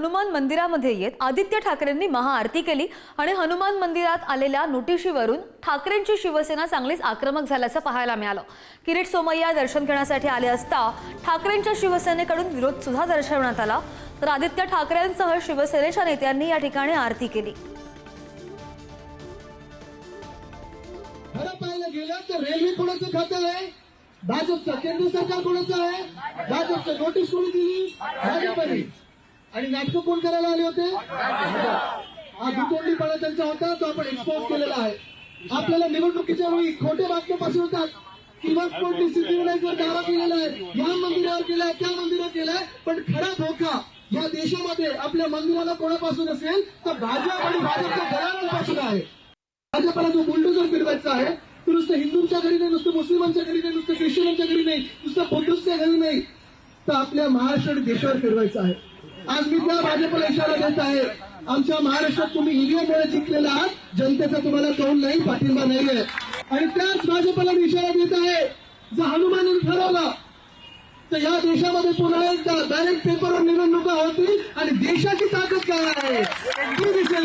हनुमान मंदिरामध्ये येत आदित्य ठाकरेंनी महाआरती केली आणि हनुमान मंदिरात आलेल्या नोटिशीवरून ठाकरेंची शिवसेना चांगलीच आक्रमक झाल्याचं पाहायला मिळालं। किरीट सोमय्या दर्शन घेण्यासाठी आले असता ठाकरेंच्या शिवसेनेकडून विरोध सुद्धा दर्शवण्यात आला, तर आदित्य ठाकरेंसह शिवसेनेच्या नेत्यांनी या ठिकाणी आरती केली। खरं पाहायला गेलं तर रेल्वे कोणाचं खातं आहे? भाजपचं। केंद्र सरकार कोणाचं आहे? भाजपचं। नोटीस कोणी दिली? भाजपने। आणि नाटकं कोण करायला आले होते? हा दुतोंडीपणा त्यांचा होता, तो आपण एक्सपोज केलेला आहे। आपल्याला निवडणुकीच्या वेळी खोटे बातम्या पसरवतात किंवा कोणती सिद्धिविनायकवर दावा केलेला आहे, या मंदिरावर केलाय, त्या मंदिरावर केलाय, पण खरा धोका या देशामध्ये आपल्या मंदिराला कोणापासून असेल तर भाजप आणि भाजपच्या घराण्यापासून आहे। भाजपला जो बुलडोजर फिरवायचा आहे तो नुसतं हिंदूंच्या घरी नाही, नुसतं मुस्लिमांच्या घरी नाही, नुसतं ख्रिश्चनांच्या घरी नाही, नुसतं बुद्धिस्टच्या घरी नाही, तर आपल्या महाराष्ट्र आणि देशावर फिरवायचं आहे। आज मी त्या भाजपला इशारा देत आहे, आमच्या महाराष्ट्रात तुम्ही ईव्हीएममुळे जिंकलेला आहात, जनतेचा तुम्हाला कौल नाही, पाठिंबा नाहीये। आणि त्याच भाजपला मी इशारा देत आहे, जर हनुमानाने ठरवलं तर या देशामध्ये पुन्हा एकदा डायरेक्ट पेपरवर निवडणुका होतील आणि देशाची ताकद काय आहे ती दिसेल।